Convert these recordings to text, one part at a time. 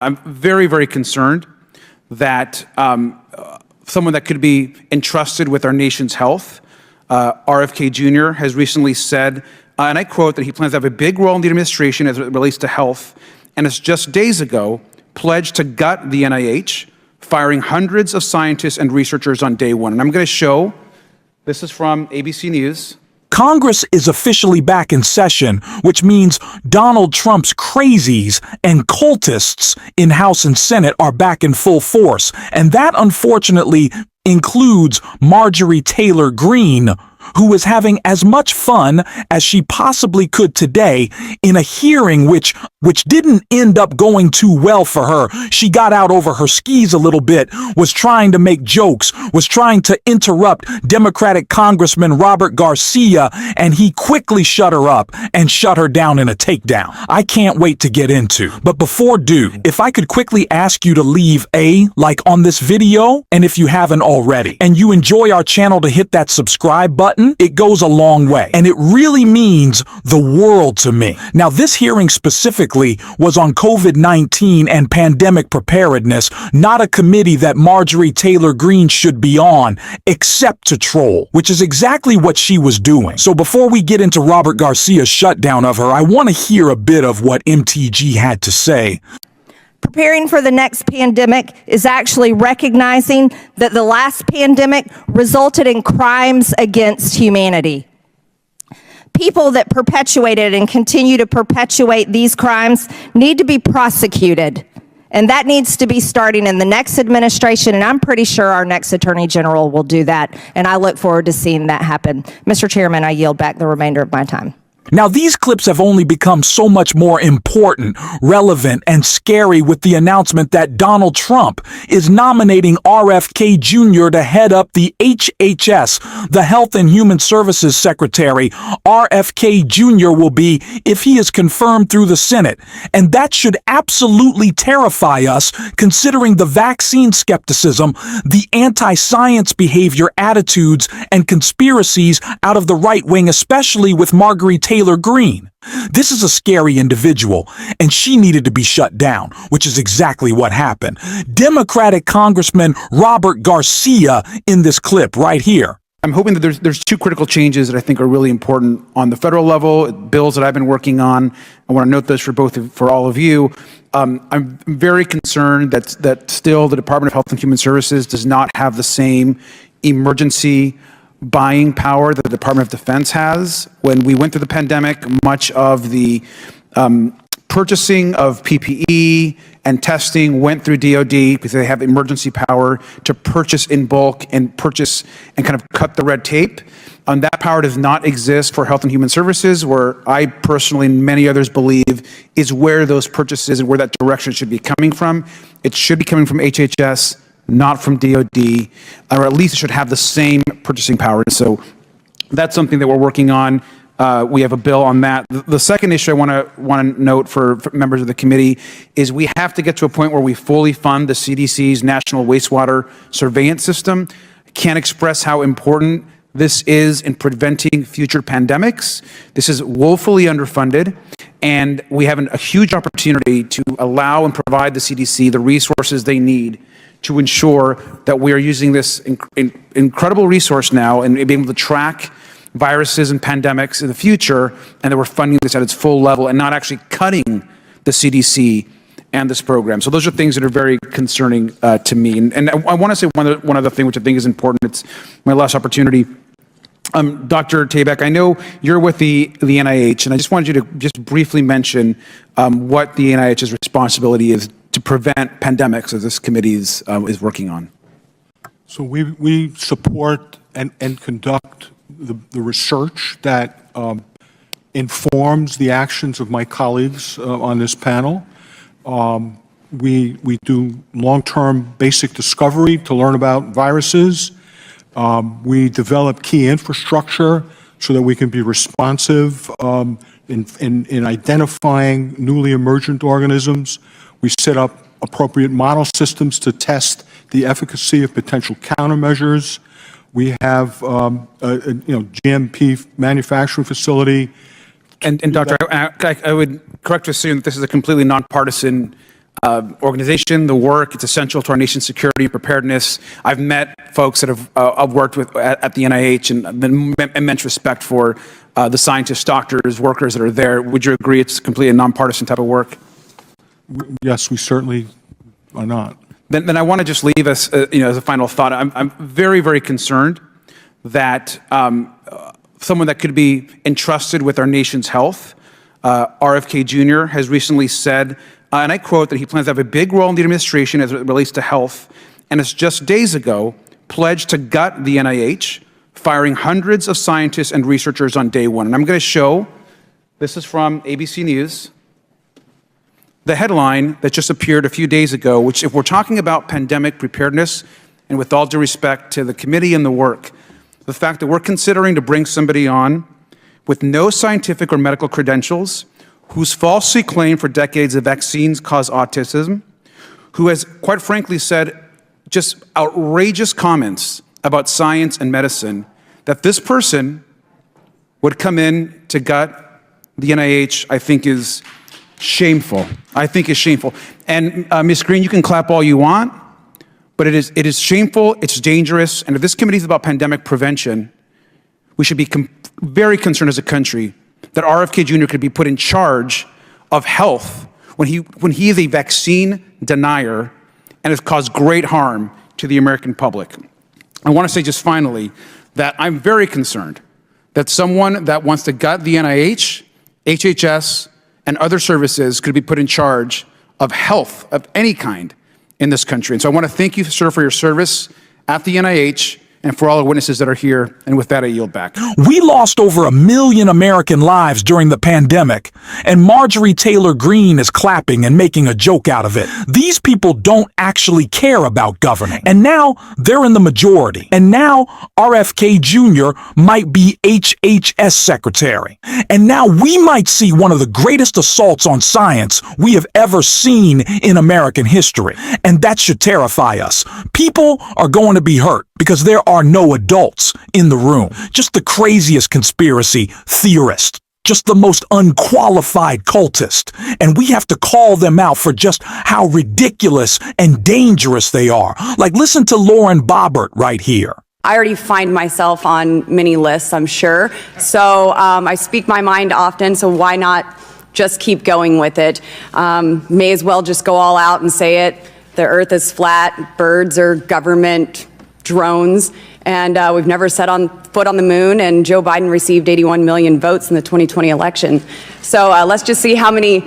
I'm very, very concerned that someone that could be entrusted with our nation's health, RFK Jr., has recently said, and I quote, that he plans to have a big role in the administration as it relates to health, and has just days ago pledged to gut the NIH, firing hundreds of scientists and researchers on day one. And I'm going to show, this is from ABC News. Congress is officially back in session, which means Donald Trump's crazies and cultists in House and Senate are back in full force. And that, unfortunately, includes Marjorie Taylor Greene, who is having as much fun as she possibly could today in a hearing which didn't end up going too well for her. She got out over her skis a little bit, was trying to make jokes, was trying to interrupt Democratic Congressman Robert Garcia, and he quickly shut her up and shut her down in a takedown. I can't wait to get into. But before if I could quickly ask you to leave a like on this video, and if you haven't already, and you enjoy our channel, to hit that subscribe button. It goes a long way, and it really means the world to me. Now, this hearing specifically was on COVID-19 and pandemic preparedness, not a committee that Marjorie Taylor Greene should be on, except to troll, which is exactly what she was doing. So before we get into Robert Garcia's shutdown of her, I want to hear a bit of what MTG had to say. Preparing for the next pandemic is actually recognizing that the last pandemic resulted in crimes against humanity. People that perpetuated and continue to perpetuate these crimes need to be prosecuted. And that needs to be starting in the next administration, and I'm pretty sure our next Attorney General will do that, and I look forward to seeing that happen. Mr. Chairman, I yield back the remainder of my time. Now, these clips have only become so much more important, relevant, and scary with the announcement that Donald Trump is nominating RFK Jr. to head up the HHS, the Health and Human Services Secretary. RFK Jr. will be, if he is confirmed through the Senate. And that should absolutely terrify us, considering the vaccine skepticism, the anti-science behavior, attitudes, and conspiracies out of the right wing, especially with Marjorie Taylor Greene. This is a scary individual, and she needed to be shut down, which is exactly what happened. Democratic Congressman Robert Garcia in this clip right here. I'm hoping that there's two critical changes that I think are really important on the federal level, bills that I've been working on. I want to note this for all of you. I'm very concerned that still the Department of Health and Human Services does not have the same emergency buying power that the Department of Defense has. When we went through the pandemic, much of the purchasing of PPE and testing went through DOD because they have emergency power to purchase in bulk and purchase and kind of cut the red tape. That power does not exist for Health and Human Services, where I personally and many others believe is where those purchases and where that direction should be coming from. It should be coming from HHS, not from DOD, or at least it should have the same purchasing power. So that's something that we're working on. We have a bill on that. The second issue I want to note for members of the committee is we have to get to a point where we fully fund the CDC's National Wastewater Surveillance System. I can't express how important this is in preventing future pandemics. This is woefully underfunded, and we have a huge opportunity to allow and provide the CDC the resources they need to ensure that we are using this incredible resource now and being able to track viruses and pandemics in the future, and that we're funding this at its full level and not actually cutting the CDC and this program. So those are things that are very concerning to me. And I want to say one other thing which I think is important. It's my last opportunity. Dr. Tabak, I know you're with the NIH, and I just wanted you to just briefly mention what the NIH's responsibility is to prevent pandemics, as this committee is working on. So we support and conduct the research that informs the actions of my colleagues on this panel. We do long-term basic discovery to learn about viruses. We develop key infrastructure so that we can be responsive in identifying newly emergent organisms. We set up appropriate model systems to test the efficacy of potential countermeasures. We have GMP manufacturing facility. And Doctor, I would correct to assume that this is a completely nonpartisan organization, the work. It's essential to our nation's security and preparedness. I've met folks that I've worked with at the NIH and been immense respect for the scientists, doctors, workers that are there. Would you agree it's completely a nonpartisan type of work? Yes, we certainly are not. Then I want to just leave us, as a final thought. I'm very, very concerned that someone that could be entrusted with our nation's health, RFK Jr., has recently said, and I quote, that he plans to have a big role in the administration as it relates to health, and has just days ago pledged to gut the NIH, firing hundreds of scientists and researchers on day one. And I'm going to show, this is from ABC News, the headline that just appeared a few days ago, which, if we're talking about pandemic preparedness, and with all due respect to the committee and the work, the fact that we're considering to bring somebody on with no scientific or medical credentials, who's falsely claimed for decades that vaccines cause autism, who has, quite frankly, said just outrageous comments about science and medicine, that this person would come in to gut the NIH, I think is shameful. I think is shameful. And Ms. Greene, you can clap all you want, but it is shameful, it's dangerous, and if this committee is about pandemic prevention, we should be very concerned as a country that RFK Jr. could be put in charge of health when he is a vaccine denier and has caused great harm to the American public. I want to say just finally that I'm very concerned that someone that wants to gut the NIH, HHS, and other services could be put in charge of health of any kind in this country. And so I want to thank you, sir, for your service at the NIH and for all the witnesses that are here. And with that, I yield back. We lost over 1 million American lives during the pandemic, and Marjorie Taylor Greene is clapping and making a joke out of it. These people don't actually care about governing, and now they're in the majority. And now RFK Jr. might be HHS secretary. And now we might see one of the greatest assaults on science we have ever seen in American history. And that should terrify us. People are going to be hurt because there are no adults in the room. Just the craziest conspiracy theorist. Just the most unqualified cultist. And we have to call them out for just how ridiculous and dangerous they are. Like, listen to Lauren Boebert right here. I already find myself on many lists, I'm sure. So I speak my mind often, so why not just keep going with it? May as well just go all out and say it. The earth is flat, birds are government drones, and we've never set foot on the moon, and Joe Biden received 81 million votes in the 2020 election. So let's just see how many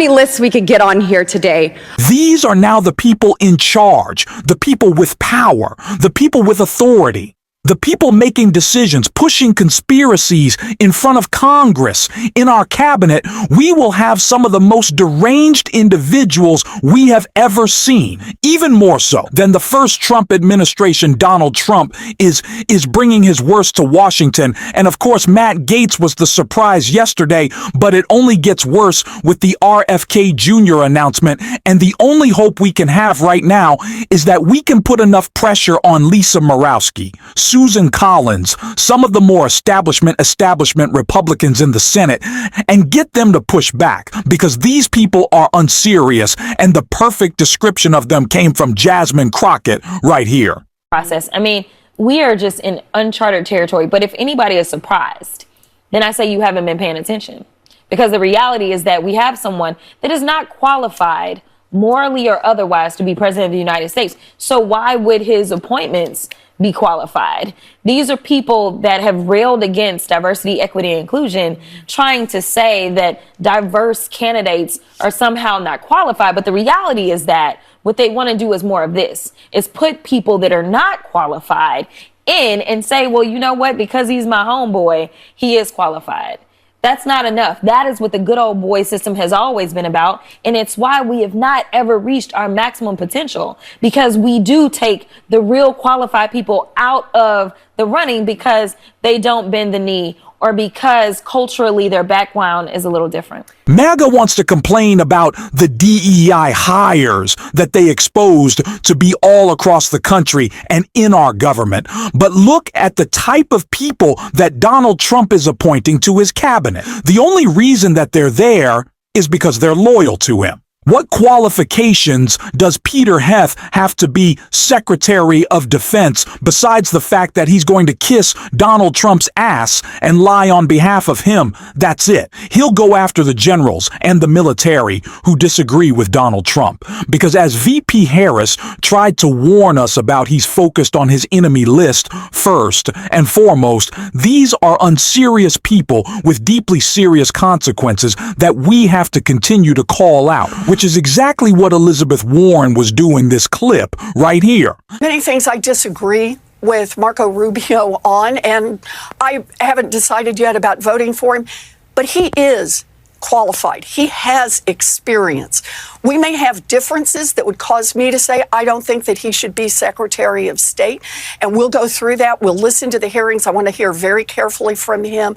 lists we could get on here today. These are now the people in charge, the people with power, the people with authority. The people making decisions, pushing conspiracies in front of Congress, in our cabinet. We will have some of the most deranged individuals we have ever seen, even more so than the first Trump administration. Donald Trump is bringing his worst to Washington. And of course, Matt Gaetz was the surprise yesterday, but it only gets worse with the RFK Jr. announcement. And the only hope we can have right now is that we can put enough pressure on Lisa Murkowski, Susan Collins, some of the more establishment Republicans in the Senate, and get them to push back, because these people are unserious, and the perfect description of them came from Jasmine Crockett right here. Process. I mean, we are just in uncharted territory, but if anybody is surprised, then I say you haven't been paying attention, because the reality is that we have someone that is not qualified morally or otherwise to be president of the United States. So why would his appointments be qualified? These are people that have railed against diversity, equity, and inclusion, trying to say that diverse candidates are somehow not qualified. But the reality is that what they want to do is more of this, is put people that are not qualified in and say, well, you know what, because he's my homeboy, he is qualified. That's not enough. That is what the good old boy system has always been about. And it's why we have not ever reached our maximum potential, because we do take the real qualified people out of the running because they don't bend the knee, or because culturally their background is a little different. MAGA wants to complain about the DEI hires that they exposed to be all across the country and in our government. But look at the type of people that Donald Trump is appointing to his cabinet. The only reason that they're there is because they're loyal to him. What qualifications does Peter Heth have to be Secretary of Defense besides the fact that he's going to kiss Donald Trump's ass and lie on behalf of him? That's it. He'll go after the generals and the military who disagree with Donald Trump. Because as VP Harris tried to warn us about, he's focused on his enemy list first and foremost. These are unserious people with deeply serious consequences that we have to continue to call out, which is exactly what Elizabeth Warren was doing this clip right here. Many things I disagree with Marco Rubio on, and I haven't decided yet about voting for him, but he is qualified. He has experience. We may have differences that would cause me to say, I don't think that he should be Secretary of State, and we'll go through that. We'll listen to the hearings. I want to hear very carefully from him.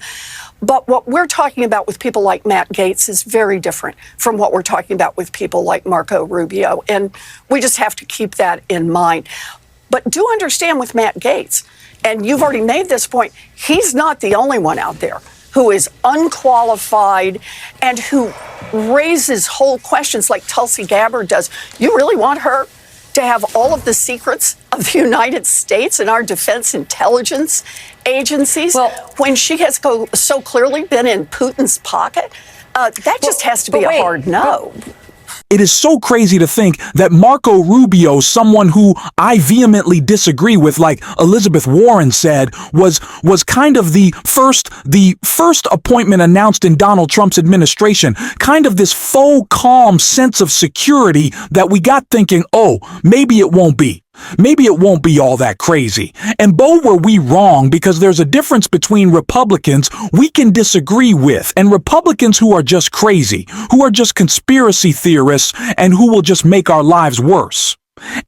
But what we're talking about with people like Matt Gaetz is very different from what we're talking about with people like Marco Rubio. And we just have to keep that in mind. But do understand with Matt Gaetz, and you've already made this point, he's not the only one out there who is unqualified and who raises whole questions like Tulsi Gabbard does. You really want her to have all of the secrets of the United States and our defense intelligence agencies when she has so clearly been in Putin's pocket? That just has to be a hard no. It is so crazy to think that Marco Rubio, someone who I vehemently disagree with, like Elizabeth Warren said, was kind of the first appointment announced in Donald Trump's administration, kind of this faux calm sense of security that we got thinking, oh, maybe it won't be. Maybe it won't be all that crazy. And boy, were we wrong, because there's a difference between Republicans we can disagree with and Republicans who are just crazy, who are just conspiracy theorists, and who will just make our lives worse.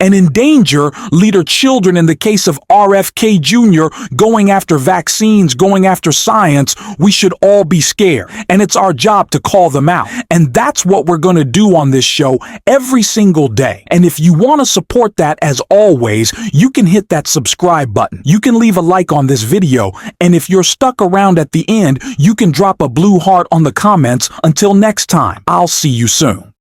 And endanger leader children in the case of RFK Jr. going after vaccines, going after science. We should all be scared. And it's our job to call them out. And that's what we're going to do on this show every single day. And if you want to support that, as always, you can hit that subscribe button. You can leave a like on this video. And if you're stuck around at the end, you can drop a blue heart on the comments. Until next time, I'll see you soon.